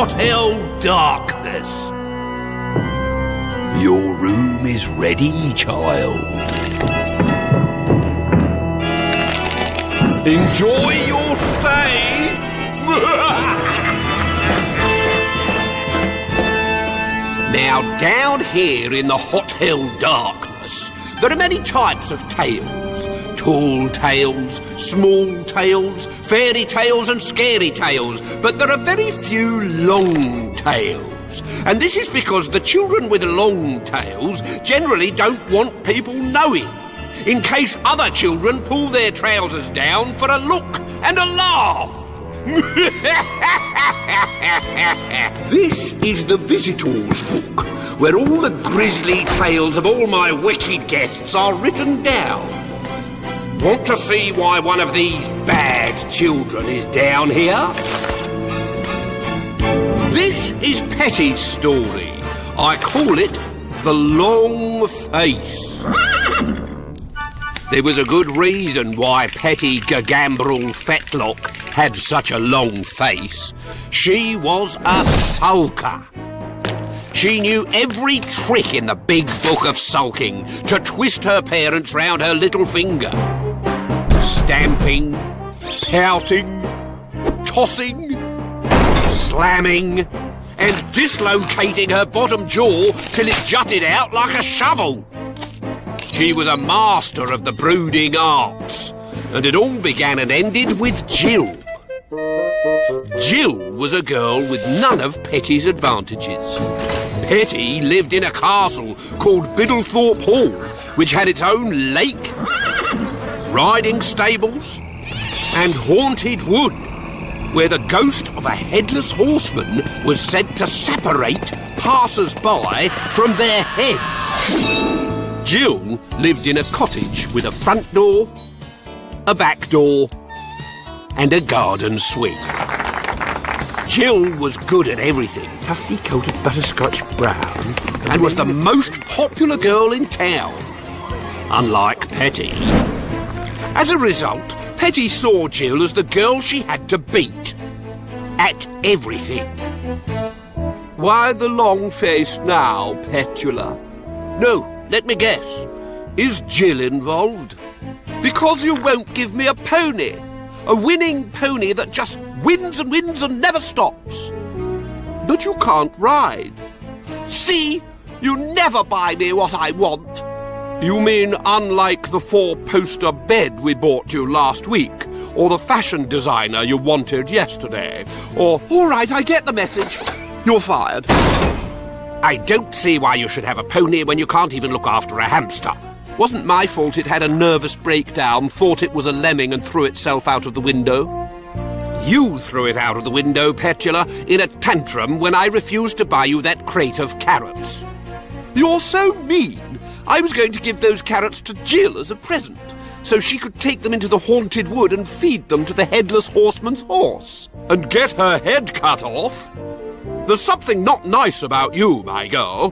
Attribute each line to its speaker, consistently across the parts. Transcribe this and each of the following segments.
Speaker 1: hot hell darkness. Your room is ready, child. Enjoy your stay. Now, down here in the hot hell darkness, there are many types of tales. Tall tales, small tales, fairy tales and scary tales, but there are very few long tales. And this is because the children with long tales generally don't want people knowing, in case other children pull their trousers down for a look and a laugh. This is the Visitors Book, where all the grisly tales of all my wicked guests are written down. Want to see why one of these bad children is down here? This is Petty's story. I call it The Long Face. There was a good reason why Petty Gagambrel Fetlock had such a long face. She was a sulker. She knew every trick in the big book of sulking to twist her parents round her little finger. Stamping, pouting, tossing, slamming, and dislocating her bottom jaw till it jutted out like a shovel. She was a master of the brooding arts, and it all began and ended with Jill. Jill was a girl with none of Petty's advantages. Petty lived in a castle called Biddlethorpe Hall, which had its own lake, riding stables, and haunted wood, where the ghost of a headless horseman was said to separate passers-by from their heads. Jill lived in a cottage with a front door, a back door, and a garden swing. Jill was good at everything, tufty-coated butterscotch brown, and was the most popular girl in town, unlike Petty. As a result, Petty saw Jill as the girl she had to beat at everything. Why the long face now, Petula? No, let me guess. Is Jill involved? Because you won't give me a pony. A winning pony that just wins and wins and never stops. But you can't ride. See? You never buy me what I want. You mean unlike the 4-poster bed we bought you last week, or the fashion designer you wanted yesterday, or... All right, I get the message. You're fired. I don't see why you should have a pony when you can't even look after a hamster. Wasn't my fault it had a nervous breakdown, thought it was a lemming and threw itself out of the window. You threw it out of the window, Petula, in a tantrum when I refused to buy you that crate of carrots. You're so mean. I was going to give those carrots to Jill as a present, so she could take them into the haunted wood and feed them to the Headless Horseman's horse, and get her head cut off. There's something not nice about you, my girl.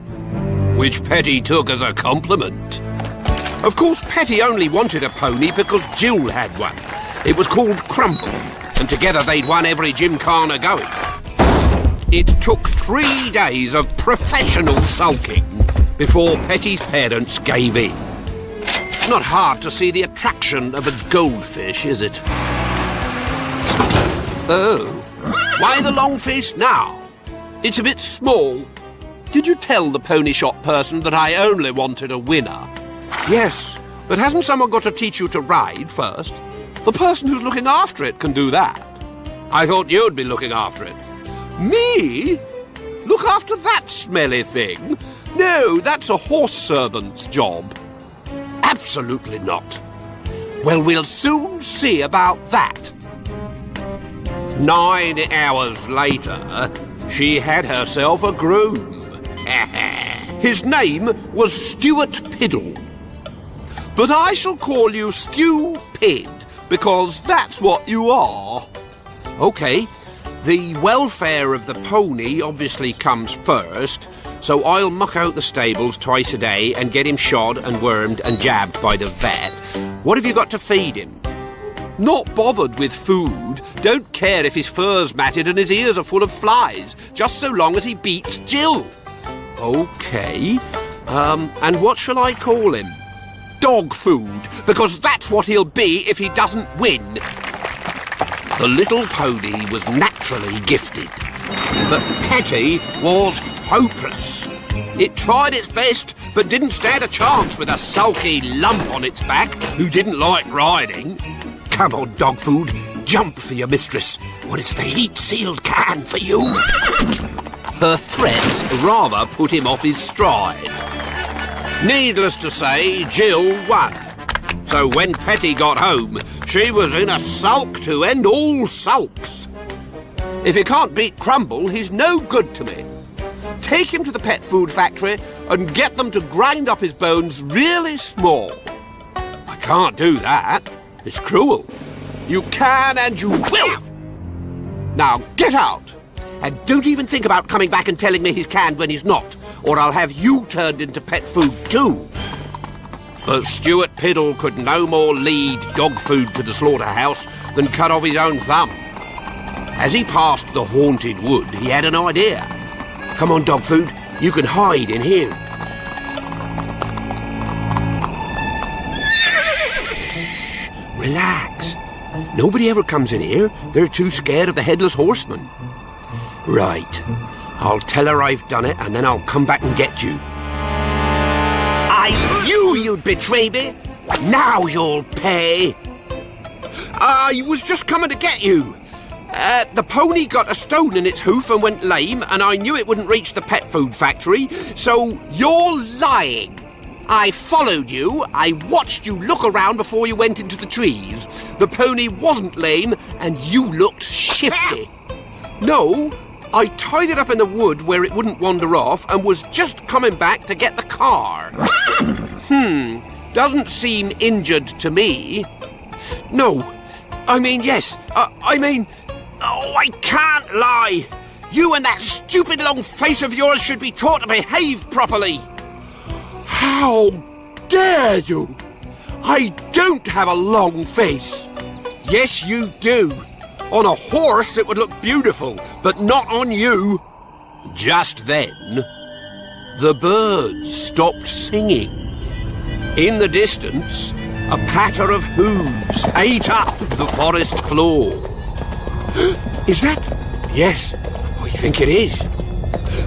Speaker 1: Which Petty took as a compliment. Of course, Petty only wanted a pony because Jill had one. It was called Crumple, and together they'd won every gymkhana going. It took 3 days of professional sulking before Petty's parents gave in. Not hard to see the attraction of a goldfish, is it? Oh, why the long face now? It's a bit small. Did you tell the pony shop person that I only wanted a winner? Yes, but hasn't someone got to teach you to ride first? The person who's looking after it can do that. I thought you'd be looking after it. Me? Look after that smelly thing? No, that's a horse servant's job. Absolutely not. Well, we'll soon see about that. 9 hours later, she had herself a groom. His name was Stuart Piddle. But I shall call you Stupid, because that's what you are. OK, the welfare of the pony obviously comes first, so I'll muck out the stables twice a day and get him shod and wormed and jabbed by the vet. What have you got to feed him? Not bothered with food. don't care if his fur's matted and his ears are full of flies, just so long as he beats Jill. OK. And what shall I call him? Dog food, because that's what he'll be if he doesn't win. The little pony was naturally gifted, but Petty was hopeless. It tried its best, but didn't stand a chance with a sulky lump on its back who didn't like riding. Come on, dog food, jump for your mistress, or it's the heat-sealed can for you. Her threats rather put him off his stride. Needless to say, Jill won. So when Petty got home, she was in a sulk to end all sulks. If he can't beat Crumble, he's no good to me. Take him to the pet food factory and get them to grind up his bones really small. I can't do that. It's cruel. You can and you will. Now get out. And don't even think about coming back and telling me he's canned when he's not, or I'll have you turned into pet food too. But Stuart Piddle could no more lead dog food to the slaughterhouse than cut off his own thumb. As he passed the haunted wood, he had an idea. Come on, dog food, you can hide in here. Relax. Nobody ever comes in here. They're too scared of the Headless Horseman. Right. I'll tell her I've done it, and then I'll come back and get you. I knew you'd betray me. Now you'll pay. I was just coming to get you. The pony got a stone in its hoof and went lame, and I knew it wouldn't reach the pet food factory, so you're lying. I followed you, I watched you look around before you went into the trees. The pony wasn't lame, and you looked shifty. No, I tied it up in the wood where it wouldn't wander off and was just coming back to get the car. Doesn't seem injured to me. No, I mean, yes, oh, I can't lie. You and that stupid long face of yours should be taught to behave properly. How dare you? I don't have a long face. Yes, you do. On a horse it would look beautiful, but not on you. Just then, the birds stopped singing. In the distance, a patter of hooves ate up the forest floor. Is that? Yes, I think it is.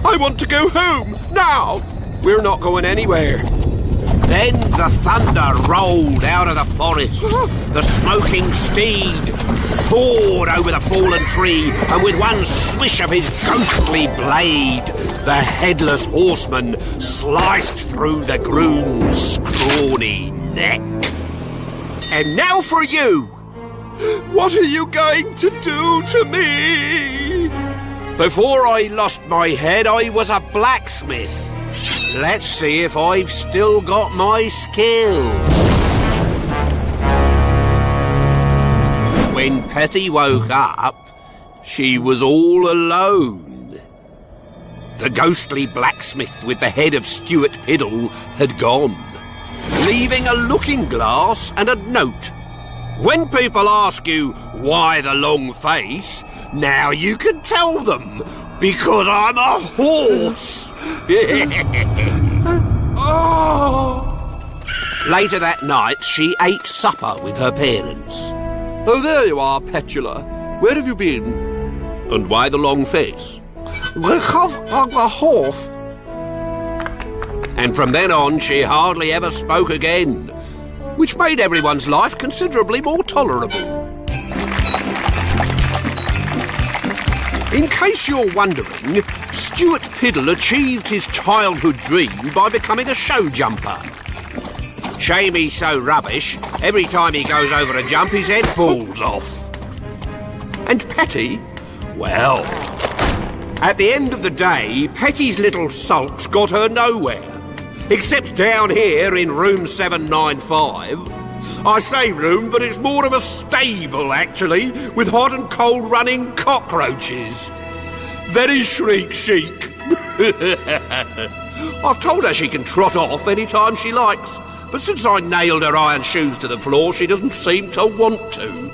Speaker 1: I want to go home, now! We're not going anywhere. Then the thunder rolled out of the forest. The smoking steed soared over the fallen tree, and with one swish of his ghostly blade, the Headless Horseman sliced through the groom's scrawny neck. And now for you! What are you going to do to me? Before I lost my head, I was a blacksmith. Let's see if I've still got my skill. When Petty woke up, she was all alone. The ghostly blacksmith with the head of Stuart Piddle had gone, leaving a looking glass and a note. When people ask you why the long face, now you can tell them, because I'm a horse. Later that night, she ate supper with her parents. Oh, there you are, Petulant. Where have you been? And why the long face? Because I'm a horse. And from then on, she hardly ever spoke again, which made everyone's life considerably more tolerable. In case you're wondering, Stuart Piddle achieved his childhood dream by becoming a show jumper. Shame he's so rubbish, every time he goes over a jump his head falls off. And Petty? Well, at the end of the day, Petty's little sulks got her nowhere. Except down here in room 795. I say room, but it's more of a stable, actually, with hot and cold running cockroaches. Very shriek chic. I've told her she can trot off any time she likes, but since I nailed her iron shoes to the floor, she doesn't seem to want to.